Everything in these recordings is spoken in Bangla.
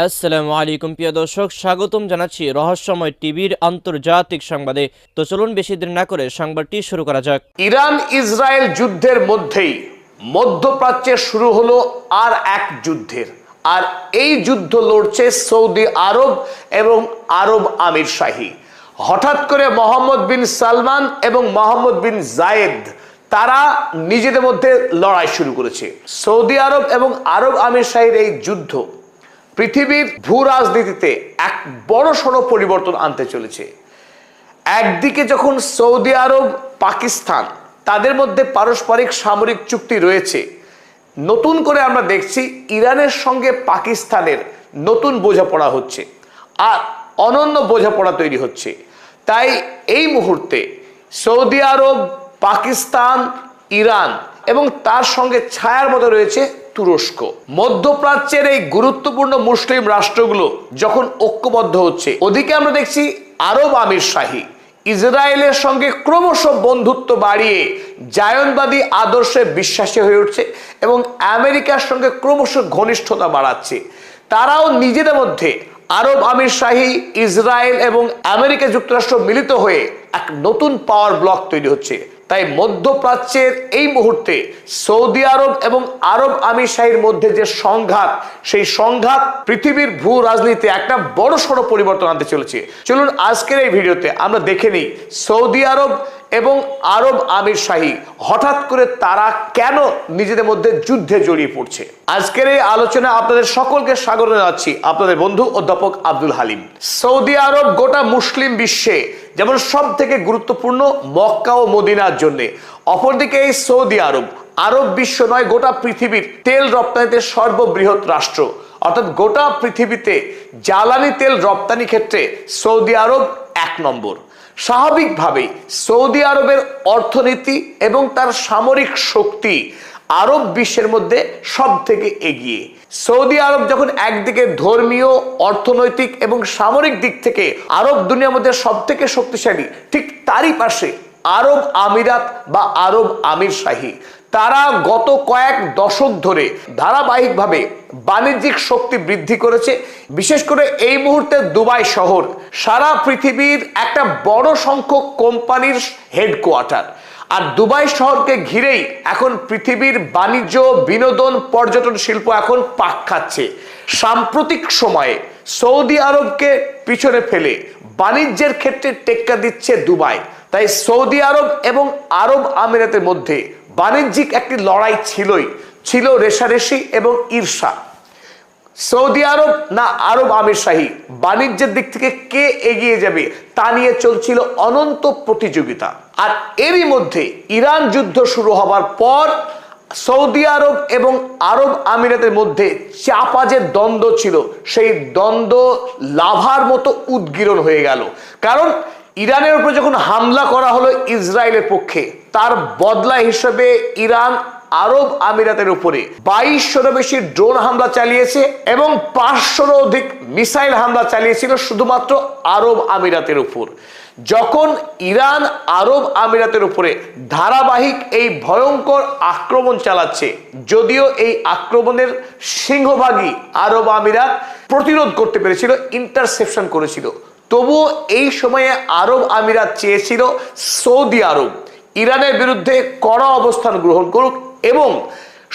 আসসালামু আলাইকুম প্রিয় দর্শক, স্বাগতম জানাচ্ছি রহস্যময় টিভির আন্তর্জাতিক সংবাদে। তো চলুন বেশি দেরি না করে সংবাদটি শুরু করা যাক। ইরান ইসরায়েল যুদ্ধের মধ্যেই মধ্যপ্রাচ্যে শুরু হলো আর এক যুদ্ধের, আর এই যুদ্ধ লড়ছে সৌদি আরব এবং আরব আমির শাহী। হঠাৎ করে মোহাম্মদ বিন সালমান এবং মোহাম্মদ বিন জায়েদ তারা নিজেদের মধ্যে লড়াই শুরু করেছে। সৌদি আরব এবং আরব আমির শাহীর এই যুদ্ধ পৃথিবীর ভূ রাজনীতিতে এক বড়সড় পরিবর্তন আনতে চলেছে। একদিকে যখন সৌদি আরব পাকিস্তান তাদের মধ্যে পারস্পরিক সামরিক চুক্তি রয়েছে, নতুন করে আমরা দেখছি ইরানের সঙ্গে পাকিস্তানের নতুন বোঝাপড়া হচ্ছে আর অনন্য বোঝাপড়া তৈরি হচ্ছে। তাই এই মুহূর্তে সৌদি আরব, পাকিস্তান, ইরান এবং তার সঙ্গে ছায়ার মতো রয়েছে তুরস্ক। মধ্যপ্রাচ্যের এই গুরুত্বপূর্ণ মুসলিম রাষ্ট্রগুলো যখন ঐক্যবদ্ধ হচ্ছে, ওদিকে আমরা দেখছি আরব আমির শাহী ইসরায়েলের সঙ্গে ক্রমশ বন্ধুত্ব বাড়িয়ে জায়নবাদী আদর্শে বিশ্বাসী হয়ে উঠছে এবং আমেরিকার সঙ্গে ক্রমশ ঘনিষ্ঠতা বাড়াচ্ছে। তারাও নিজেদের মধ্যে আরব আমির শাহী, ইসরায়েল এবং আমেরিকা যুক্তরাষ্ট্র মিলিত হয়ে এক নতুন পাওয়ার ব্লক তৈরি হচ্ছে। তাই মধ্যপ্রাচ্যের এই মুহূর্তে সৌদি আরব এবং আরব আমির শাহীর মধ্যে যে সংঘাত, সেই সংঘাত পৃথিবীর ভূ রাজনীতিতে একটা বড়সড় পরিবর্তন আনতে চলেছে। চলুন আজকের এই ভিডিওতে আমরা দেখে নিই সৌদি আরব এবং আরব আমির শাহী হঠাৎ করে তারা কেন নিজেদের মধ্যে যুদ্ধে জড়িয়ে পড়ছে। আজকের এই আলোচনায় আপনাদের সকলকে স্বাগত জানাচ্ছি, আপনাদের বন্ধু অধ্যাপক আব্দুল হালিম। সৌদি আরব গোটা মুসলিম বিশ্বে যেমন সব থেকে গুরুত্বপূর্ণ মক্কা ও মদিনার জন্য, অপরদিকে এই সৌদি আরব আরব বিশ্ব নয়, গোটা পৃথিবীর তেল রপ্তানিতে সর্ববৃহৎ রাষ্ট্র। অর্থাৎ গোটা পৃথিবীতে জ্বালানি তেল রপ্তানি ক্ষেত্রে সৌদি আরব 1 নম্বর। স্বাভাবিকভাবেই সৌদি আরবের অর্থনীতি এবং তার সামরিক শক্তি আরব বিশ্বের মধ্যে সব থেকে এগিয়ে। সৌদি আরব যখন একদিকে ধর্মীয়, অর্থনৈতিক এবং সামরিক দিক থেকে আরব দুনিয়ার মধ্যে সব থেকে শক্তিশালী, ঠিক তারই পাশে আরব আমিরাত বা আরব আমির শাহী তারা গত কয়েক দশক ধরে ধারাবাহিকভাবে বাণিজ্যিক শক্তি বৃদ্ধি করেছে। বিশেষ করে এই মুহূর্তে দুবাই শহর সারা পৃথিবীর একটা বড় সংখ্যক কোম্পানির হেডকোয়ার্টার, আর দুবাই শহরকে ঘিরেই এখন পৃথিবীর বাণিজ্য, বিনোদন, পর্যটন শিল্প এখন পাক খাচ্ছে। সাম্প্রতিক সময়ে সৌদি আরবকে পিছনে ফেলে বাণিজ্যের ক্ষেত্রে টেক্কা দিচ্ছে দুবাই। তাই সৌদি আরব এবং আরব আমিরাতের মধ্যে বাণিজ্যিক একটি লড়াই ছিল রেষারেষি এবং ঈর্ষা। সৌদি আরব না আরব আমির শাহী, বাণিজ্যের দিক থেকে কে এগিয়ে যাবে তা নিয়ে চলছিল অনন্ত প্রতিযোগিতা। আর এরই মধ্যে ইরান যুদ্ধ শুরু হবার পর সৌদি আরব এবং আরব আমিরাতের মধ্যে চাপা যে দ্বন্দ্ব ছিল, সেই দ্বন্দ্ব লাভার মতো উদ্গীরণ হয়ে গেল। কারণ ইরানের উপর যখন হামলা করা হলো ইসরায়েলের পক্ষে, তার বদলা হিসেবে ইরান আরব আমিরাতের উপরে 2200-র বেশি ড্রোন হামলা চালিয়েছে এবং 500-র অধিক মিসাইল হামলা চালিয়েছিল শুধুমাত্র আরব আমিরাতের উপর। যখন ইরান আরব আমিরাতের উপরে ধারাবাহিক এই ভয়ঙ্কর আক্রমণ চালাচ্ছে, যদিও এই আক্রমণের সিংহভাগই আরব আমিরাত প্রতিরোধ করতে পেরেছিল, ইন্টারসেপশন করেছিল, তবুও এই সময়ে আরব আমিরাত চেয়েছিল সৌদি আরব ইরানের বিরুদ্ধে কড়া অবস্থান গ্রহণ করুক এবং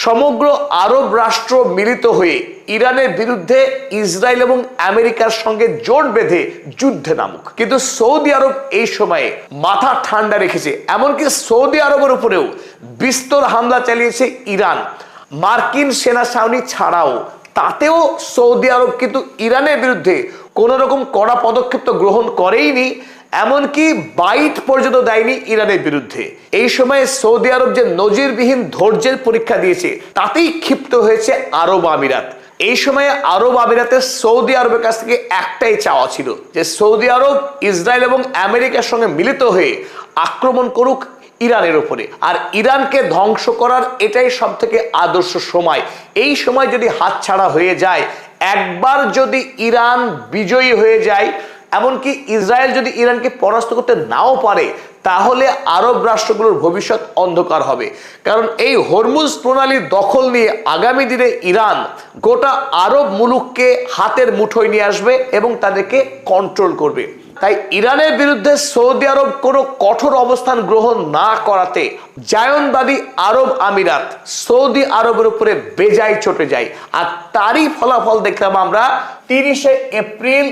সমগ্র আরব রাষ্ট্র মিলিত হয়ে ইরানের বিরুদ্ধে ইসরায়েল এবং আমেরিকার সঙ্গে জোট বেঁধে যুদ্ধে নামুক। কিন্তু সৌদি আরব এই সময়ে মাথা ঠান্ডা রেখেছে, এমনকি সৌদি আরবের উপরেও বিস্তর হামলা চালিয়েছে ইরান। মার্কিন সেনা ছাউনি ছাড়াও তাতেও সৌদি আরব কিন্তু ইরানের বিরুদ্ধে কোন রকম কড়া পদক্ষেপ তো গ্রহণ করেইনি, এমনকি বাইট পর্যন্ত দেয়নি ইরানের বিরুদ্ধে। এই সময়ে সৌদি আরব যে নজিরবিহীন ধৈর্যের পরীক্ষা দিয়েছে, তাতেই ক্ষিপ্ত হয়েছে আরব আমিরাত। এই সময়ে আরব আমিরাতের সৌদি আরবের কাছ থেকে একটাই চাওয়া ছিল যে সৌদি আরব ইসরায়েল এবং আমেরিকার সঙ্গে মিলিত হয়ে আক্রমণ করুক ইরানের উপরে, আর ইরানকে ধ্বংস করার এটাই সব থেকে আদর্শ সময়। এই সময় যদি হাতছাড়া হয়ে যায়, একবার যদি ইরান বিজয়ী হয়ে যায়, এমনকি ইসরায়েল যদি ইরানকে পরাস্ত করতে নাও পারে তাহলে আরব রাষ্ট্রগুলোর ভবিষ্যৎ অন্ধকার হবে। কারণ এই হরমুজ প্রণালীর দখল নিয়ে আগামী দিনে ইরান গোটা আরব মুলুককে হাতের মুঠোয় নিয়ে আসবে এবং তাদেরকে কন্ট্রোল করবে। তাই ইরানের বিরুদ্ধে সৌদি আরব কোনো কঠোর অবস্থান গ্রহণ না করাতে জায়নবাদী আরব আমিরাত সৌদি আরবের উপরে বেজায় চটে যায়। আর তারই ফলাফল দেখলাম আমরা 30শে এপ্রিল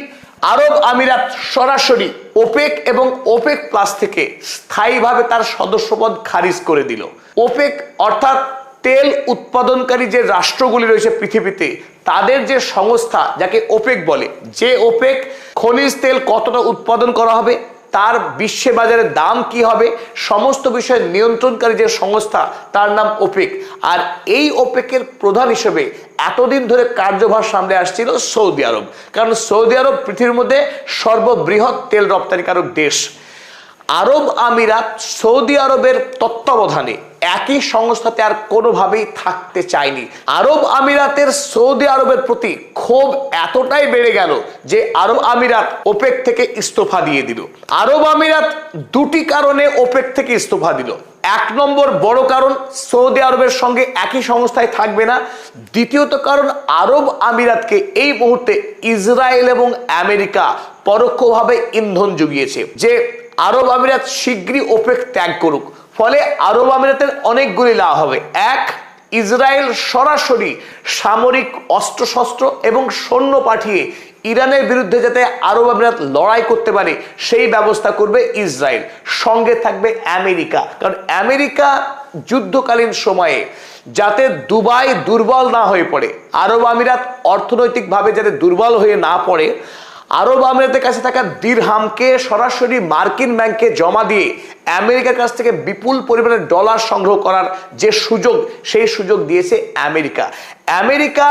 আরব আমিরাত সরাসরি ওপেক এবং ওপেক প্লাস থেকে স্থায়ীভাবে তার সদস্যপদ খারিজ করে দিল। ওপেক অর্থাৎ তেল উৎপাদনকারী যে রাষ্ট্রগুলি রয়েছে পৃথিবীতে তাদের যে সংস্থা, যাকে ওপেক বলে, যে ওপেক খনিজ তেল কতটা উৎপাদন করা হবে, তার বিশ্বে বাজারে দাম কি হবে, সমস্ত বিষয়ে নিয়ন্ত্রণকারী যে সংস্থা তার নাম ওপেক। আর এই ওপেকের প্রধান হিসেবে এতদিন ধরে কার্যভার সামনে আসছিল সৌদি আরব, কারণ সৌদি আরব পৃথিবীর মধ্যে সর্ববৃহৎ তেল রপ্তানিকারক দেশ। আরব আমিরাত সৌদি আরবের তত্ত্বাবধানে একই সংস্থাতে আর কোনোভাবেই থাকতে চায়নি। আরব আমিরাতের সৌদি আরবের প্রতি ক্ষোভ এতটাই বেড়ে গেল যে আরব আমিরাত ওপেক থেকে ইস্তফা দিয়ে দিল। আরব আমিরাত দুটি কারণে ওপেক থেকে ইস্তফা দিল। এক নম্বর বড় কারণ, সৌদি আরবের সঙ্গে একই সংস্থায় থাকবে না। দ্বিতীয়ত কারণ, আরব আমিরাতকে এই মুহূর্তে ইসরায়েল এবং আমেরিকা পরোক্ষভাবে ইন্ধন জুগিয়েছে যে আরব আমিরাত শীঘ্রই ওপেক ত্যাগ করুক। ফলে আরব আমিরাতের অনেকগুলি লাভ হবে। এক, ইসরায়েল সরাসরি সামরিক অস্ত্রশস্ত্র এবং সৈন্য পাঠিয়ে ইরানের বিরুদ্ধে যাতে আরব আমিরাত লড়াই করতে পারে সেই ব্যবস্থা করবে ইসরায়েল। সঙ্গে থাকবে আমেরিকা, কারণ আমেরিকা যুদ্ধকালীন সময়ে যাতে দুবাই দুর্বল না হয়ে পড়ে, আরব আমিরাত অর্থনৈতিকভাবে যাতে দুর্বল হয়ে না পড়ে, আরব আমিরাতের কাছে থাকা দিরহামকে সরাসরি মার্কিন ব্যাংকে জমা দিয়ে আমেরিকার কাছ থেকে বিপুল পরিমাণে ডলার সংগ্রহ করার যে সুযোগ, সেই সুযোগ দিয়েছে আমেরিকা। আমেরিকা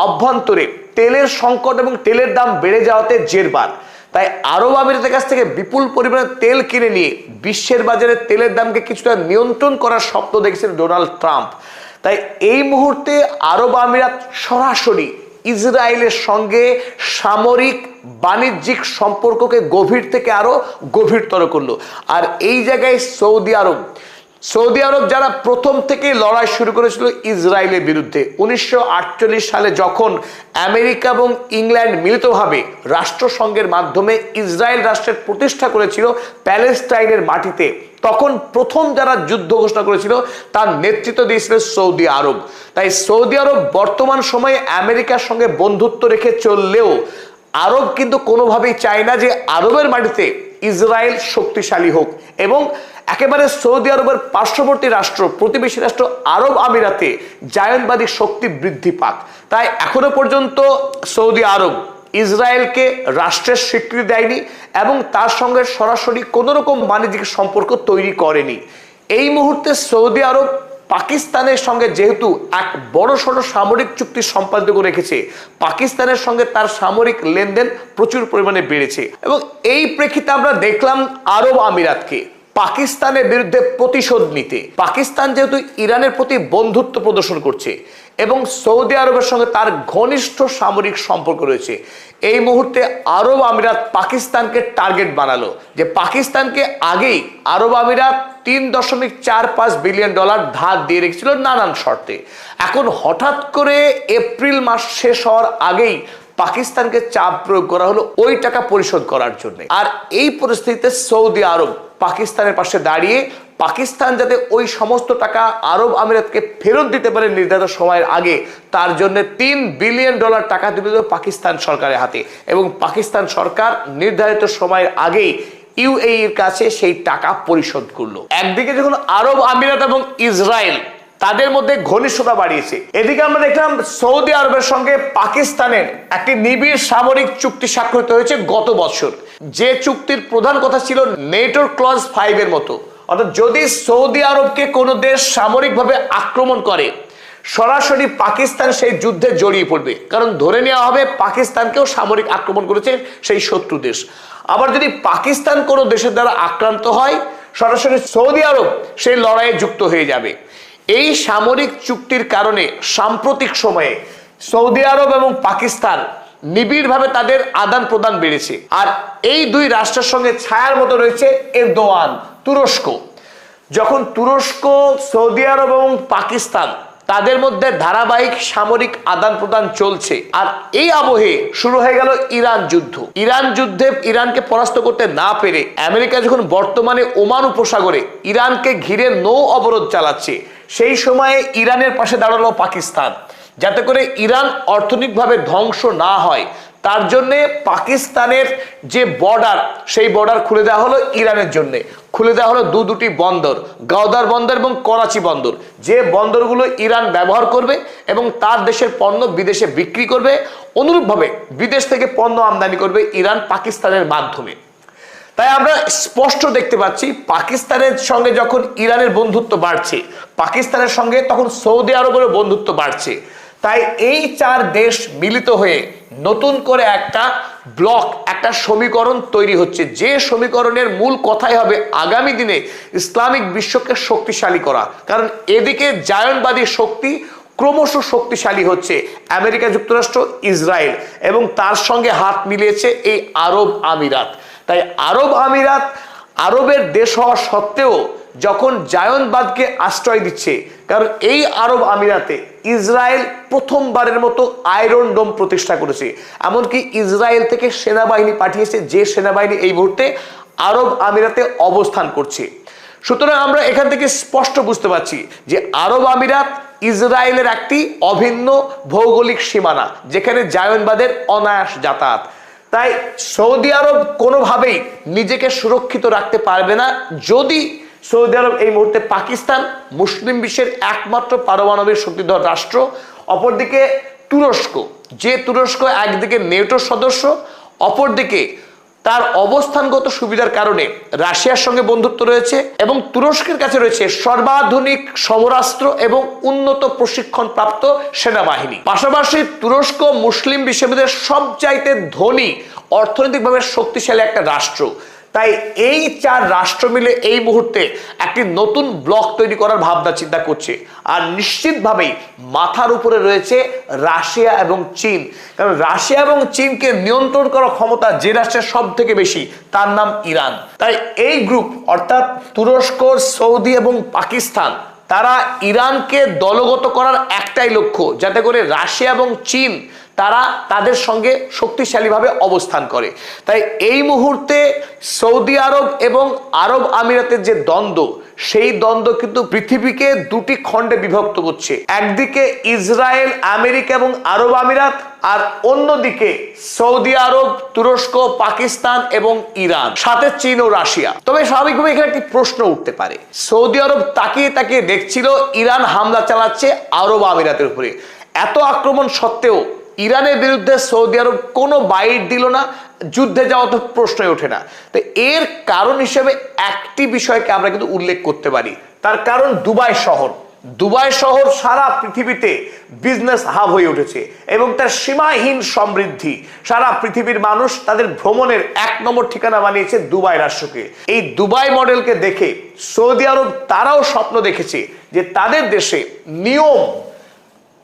অভ্যন্তরে তেলের সংকট এবং তেলের দাম বেড়ে যাওয়াতে জেরবার, তাই আরব আমিরাতের কাছ থেকে বিপুল পরিমাণে তেল কিনে নিয়ে বিশ্বের বাজারে তেলের দামকে কিছুটা নিয়ন্ত্রণ করার স্বপ্ন দেখছেন ডোনাল্ড ট্রাম্প। তাই এই মুহূর্তে আরব আমিরাত সরাসরি ইসরায়েলের সঙ্গে সামরিক বাণিজ্যিক সম্পর্ককে গভীর থেকে আরো গভীরতর করলো। আর এই জায়গায় সৌদি আরব যারা প্রথম থেকে লড়াই শুরু করেছিল ইসরায়েলের বিরুদ্ধে, 1948 সালে যখন আমেরিকা এবং ইংল্যান্ড মিলিতভাবে রাষ্ট্রসংঘের মাধ্যমে ইসরায়েল রাষ্ট্রের প্রতিষ্ঠা করেছিল প্যালেস্টাইনের মাটিতে, তখন প্রথম যারা যুদ্ধ ঘোষণা করেছিল তার নেতৃত্ব দিয়েছিল সৌদি আরব। তাই সৌদি আরব বর্তমান সময়ে আমেরিকার সঙ্গে বন্ধুত্ব রেখে চললেও আরব কিন্তু কোনোভাবেই চায় না যে আরবের মাটিতে ইসরায়েল শক্তিশালী হোক এবং একেবারে সৌদি আরবের পার্শ্ববর্তী রাষ্ট্র, প্রতিবেশী রাষ্ট্র আরব আমিরাতে জায়নবাদী শক্তি বৃদ্ধি পাক। তাই এখনো পর্যন্ত সৌদি আরব ইসরায়েলকে রাষ্ট্রের স্বীকৃতি দেয়নি এবং তার সঙ্গে সরাসরি কোনো রকম বাণিজ্যিক সম্পর্ক তৈরি করেনি। এই মুহূর্তে সৌদি আরব পাকিস্তানের সঙ্গে যেহেতু এক বড়সড় সামরিক চুক্তি সম্পাদিত রেখেছে, পাকিস্তানের সঙ্গে তার সামরিক লেনদেন প্রচুর পরিমাণে বেড়েছে এবং এই প্রেক্ষিতে আমরা দেখলাম আরব আমিরাতকে পাকিস্তানের বিরুদ্ধে প্রতিশোধ নিতে। পাকিস্তান যেহেতু ইরানের প্রতি বন্ধুত্ব প্রদর্শন করছে এবং সৌদি আরবের সঙ্গে তার ঘনিষ্ঠ সামরিক সম্পর্ক রয়েছে, এই মুহূর্তে আরব আমিরাত পাকিস্তানকে টার্গেট বানালো যে পাকিস্তানকে আগেই আরব আমিরাত $3.45 বিলিয়ন ধার দিয়ে রেখেছিল নানান শর্তে। এখন হঠাৎ করে এপ্রিল মাস শেষ হওয়ার আগেই পাকিস্তানকে চাপ প্রয়োগ করা হলো ওই টাকা পরিশোধ করার জন্য। আর এই পরিস্থিতিতে সৌদি আরব পাকিস্তানের পাশে দাঁড়িয়ে পাকিস্তান যাতে ওই সমস্ত টাকা আরব আমিরাতকে ফেরত দিতে পারে নির্ধারিত সময়ের আগে, তার জন্য $3 বিলিয়ন টাকা তুলে দিল পাকিস্তান সরকারের হাতে এবং পাকিস্তান সরকার নির্ধারিত সময়ের আগেই ইউএইর কাছে সেই টাকা পরিশোধ করলো। একদিকে যখন আরব আমিরাত এবং ইসরায়েল তাদের মধ্যে ঘনিষ্ঠতা বাড়িয়েছে, এদিকে আমরা দেখলাম সৌদি আরবের সঙ্গে পাকিস্তানের একটি নিবিড় সামরিক চুক্তি স্বাক্ষরিত হয়েছে গত বছর, যে চুক্তির প্রধান কথা ছিল নেটোর ক্লজ 5 এর মতো, অর্থাৎ যদি সৌদি আরবকে কোনো দেশ সামরিকভাবে আক্রমণ করে সরাসরি পাকিস্তান সেই যুদ্ধে জড়িয়ে পড়বে, কারণ ধরে নেওয়া হবে পাকিস্তানকেও সামরিক আক্রমণ করেছে সেই শত্রু দেশ। আবার যদি পাকিস্তান কোনো দেশের দ্বারা আক্রান্ত হয় সরাসরি সৌদি আরব সেই লড়াইয়ে যুক্ত হয়ে যাবে। এই সামরিক চুক্তির কারণে সাম্প্রতিক সময়ে সৌদি আরব এবং পাকিস্তান নিবিড়ভাবে তাদের আদান প্রদান বেড়েছে। আর এই দুই রাষ্ট্রের সঙ্গে ছায়ার মতো রয়েছে এরদোয়ান, তুরস্ক। যখন তুরস্ক, সৌদি আরব এবং পাকিস্তান তাদের মধ্যে ধারাবাহিক সামরিক আদান প্রদান চলছে, আর এই আবহে শুরু হয়ে গেল ইরান যুদ্ধ। ইরান যুদ্ধে ইরানকে পরাস্ত করতে না পেরে আমেরিকা যখন বর্তমানে ওমান উপসাগরে ইরানকে ঘিরে নৌ অবরোধ চালাচ্ছে, সেই সময়ে ইরানের পাশে দাঁড়ালো পাকিস্তান, যাতে করে ইরান অর্থনৈতিকভাবে ধ্বংস না হয়। তার জন্যে পাকিস্তানের যে বর্ডার, সেই বর্ডার খুলে দেওয়া হলো ইরানের জন্য। খুলে দেওয়া হলো দুটি বন্দর, গাওদার বন্দর এবং করাচি বন্দর, যে বন্দরগুলো ইরান ব্যবহার করবে এবং তার দেশের পণ্য বিদেশে বিক্রি করবে। অনুরূপভাবে বিদেশ থেকে পণ্য আমদানি করবে ইরান পাকিস্তানের মাধ্যমে। তাই আমরা স্পষ্ট দেখতে পাচ্ছি পাকিস্তানের সঙ্গে যখন ইরানের বন্ধুত্ব বাড়ছে, পাকিস্তানের সঙ্গে তখন সৌদি আরবেরও বন্ধুত্ব বাড়ছে। তাই এই চার দেশ মিলিত হয়ে নতুন করে একটা ব্লক, একটা সমীকরণ তৈরি হচ্ছে, যে সমীকরণের মূল কথাই হবে আগামী দিনে ইসলামিক বিশ্বকে শক্তিশালী করা। কারণ এদিকে জায়নবাদী শক্তি ক্রমশ শক্তিশালী হচ্ছে, আমেরিকা যুক্তরাষ্ট্র, ইসরায়েল, এবং তার সঙ্গে হাত মিলিয়েছে এই আরব আমিরাত। তাই আরব আমিরাত আরবের দেশ হওয়া সত্ত্বেও যখন জায়নবাদকে আশ্রয় দিচ্ছে, কারণ এই আরব আমিরাতে ইসরায়েল প্রথমবারের মতো আয়রন ডোম প্রতিষ্ঠা করেছে। এমনকি ইসরায়েল থেকে সেনাবাহিনী পাঠিয়েছে, যে সেনাবাহিনী এই মুহূর্তে আরব আমিরাতে অবস্থান করছে। সুতরাং আমরা এখান থেকে স্পষ্ট বুঝতে পারছি যে আরব আমিরাত ইসরায়েলের একটি অভিন্ন ভৌগোলিক সীমানা, যেখানে জায়নবাদের অনায়াস যাতায়াত। তাই সৌদি আরব কোনোভাবেই নিজেকে সুরক্ষিত রাখতে পারবে না যদি সৌদি আরব এই মুহূর্তে পাকিস্তান, মুসলিম বিশ্বের একমাত্র পারমাণবিক শক্তিধর রাষ্ট্র, অপরদিকে তুরস্ক, যে তুরস্ক একদিকে নেটোর সদস্য, অপরদিকে তার অবস্থানগত সুবিধার কারণে রাশিয়ার সঙ্গে বন্ধুত্ব রয়েছে, এবং তুরস্কের কাছে রয়েছে সর্বাধুনিক সমরাস্ত্র এবং উন্নত প্রশিক্ষণ প্রাপ্ত সেনাবাহিনী। পাশাপাশি তুরস্ক মুসলিম বিশ্বের সবচাইতে ধনী, অর্থনৈতিকভাবে শক্তিশালী একটা রাষ্ট্র। তাই এই চার রাষ্ট্র মিলে এই মুহূর্তে একটি নতুন ব্লক তৈরি করার ভাবনা চিন্তা করছে। আর নিশ্চিতভাবেই মাথার উপরে রয়েছে রাশিয়া এবং চীন, কারণ রাশিয়া এবং চীনকে নিয়ন্ত্রণ করার ক্ষমতা যে রাষ্ট্রের সব থেকে বেশি, তার নাম ইরান। তাই এই গ্রুপ অর্থাৎ তুরস্ক, সৌদি এবং পাকিস্তান, তারা ইরানকে দলগত করার একটাই লক্ষ্য, যাতে করে রাশিয়া এবং চীন তারা তাদের সঙ্গে শক্তিশালীভাবে অবস্থান করে। তাই এই মুহূর্তে সৌদি আরব এবং আরব আমিরাতের যে দ্বন্দ্ব, সেই দ্বন্দ্ব কিন্তু পৃথিবীকে দুটি খণ্ডে বিভক্ত করছে। একদিকে ইসরায়েল, আমেরিকা এবং আরব আমিরাত, আর অন্যদিকে সৌদি আরব, তুরস্ক, পাকিস্তান এবং ইরান, সাথে চীন ও রাশিয়া। তবে স্বাভাবিকভাবে এখানে একটি প্রশ্ন উঠতে পারে, সৌদি আরব তাকিয়ে তাকিয়ে দেখছিল ইরান হামলা চালাচ্ছে আরব আমিরাতের উপরে, এত আক্রমণ সত্ত্বেও ইরানের বিরুদ্ধে সৌদি আরব কোনো বাইট দিল না, যুদ্ধে যাওয়া তো প্রশ্নই ওঠে না। তো এর কারণ হিসেবে একটি বিষয়কে আমরা কিন্তু উল্লেখ করতে পারি, তার কারণ দুবাই শহর। দুবাই শহর সারা পৃথিবীতে বিজনেস হাব হয়ে উঠেছে এবং তার সীমাহীন সমৃদ্ধি। সারা পৃথিবীর মানুষ তাদের ভ্রমণের এক নম্বর ঠিকানা বানিয়েছে দুবাই রাষ্ট্রকে। এই দুবাই মডেলকে দেখে সৌদি আরব তারাও স্বপ্ন দেখেছে যে তাদের দেশে নিয়ম,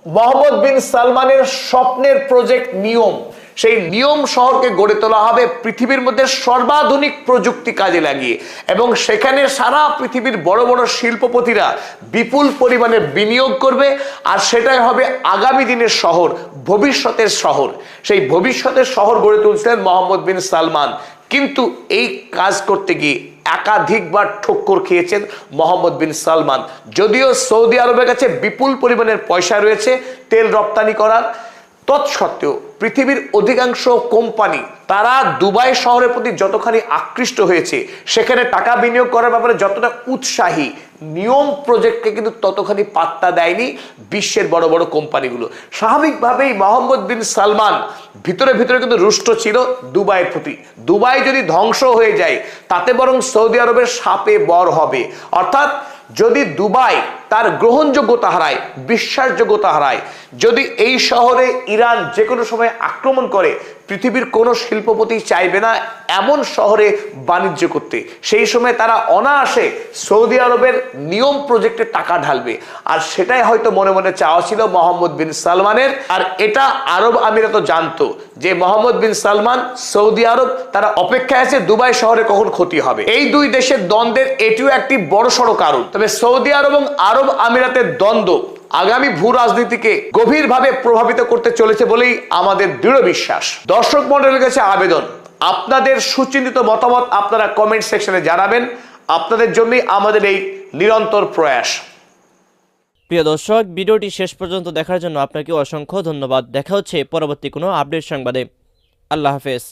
মোহাম্মদ বিন সালমানের স্বপ্নের প্রজেক্ট নিয়ম, সেই নিয়ম শহরকে গড়ে তোলা হবে পৃথিবীর মধ্যে সর্বাধুনিক প্রযুক্তি কাজে লাগিয়ে, এবং সেখানে সারা পৃথিবীর বড় বড় শিল্পপতিরা বিপুল পরিমাণে বিনিয়োগ করবে। আর সেটাই হবে আগামী দিনের শহর, ভবিষ্যতের শহর। সেই ভবিষ্যতের শহর গড়ে তুলছিলেন মোহাম্মদ বিন সালমান, কিন্তু এই কাজ করতে গিয়ে একাধিকবার ঠক্কর খেয়েছেন মোহাম্মদ বিন সালমান। যদিও সৌদি আরবের কাছে বিপুল পরিমাণের পয়সা রয়েছে তেল রপ্তানি করার, তৎসত্ত্বেও পৃথিবীর অধিকাংশ কোম্পানি তারা দুবাই শহরের প্রতি যতখানি আকৃষ্ট হয়েছে, সেখানে টাকা বিনিয়োগ করার ব্যাপারে যতটা উৎসাহী, নিয়ম প্রজেক্টকে কিন্তু ততখানি পাত্তা দেয়নি বিশ্বের বড় বড় কোম্পানিগুলো। স্বাভাবিকভাবেই মোহাম্মদ বিন সালমান ভিতরে ভিতরে কিন্তু রুষ্ট ছিল দুবাইয়ের প্রতি। দুবাই যদি ধ্বংস হয়ে যায়, তাতে বরং সৌদি আরবের শাপে বর হবে। অর্থাৎ যদি দুবাই তার গ্রহণযোগ্যতা হারায়, বিশ্বাসযোগ্যতা হারায়। যদি এই শহরে ইরান যে কোনো সময় আক্রমণ করে, পৃথিবীর কোনো শিল্পপতি চাইবে না এমন শহরে বাণিজ্য করতে। সেই সময় তারা অনায়াসে সৌদি আরবের নিয়ম প্রজেক্টে টাকা ঢালবে। আর সেটাই হয়তো মনে মনে চাওয়া ছিল মোহাম্মদ বিন সালমানের। আর এটা আরব আমিরাত জানতো যে মোহাম্মদ বিন সালমান, সৌদি আরব, তারা অপেক্ষায় আছে দুবাই শহরে কখন ক্ষতি হবে। এই দুই দেশের দ্বন্দ্বের এটিও একটি বড়সড় কারণ। তবে সৌদি আরব এবং আরব আমিরাতের দ্বন্দ্ব আগামী ভূ রাজনীতিকে গভীরভাবে প্রভাবিত করতে চলেছে বলেই আমাদের দৃঢ় বিশ্বাস। দর্শক মণ্ডলীর কাছে আবেদন, আপনাদের সুচিন্তিত মতামত আপনারা কমেন্ট সেকশনে জানাবেন। আপনাদের জন্যই আমাদের এই নিরন্তর প্রয়াস। প্রিয় দর্শক, ভিডিওটি শেষ পর্যন্ত দেখার জন্য আপনাকে অসংখ্য ধন্যবাদ। দেখা হচ্ছে পরবর্তী কোনো আপডেট সংবাদে। আল্লাহ হাফেজ।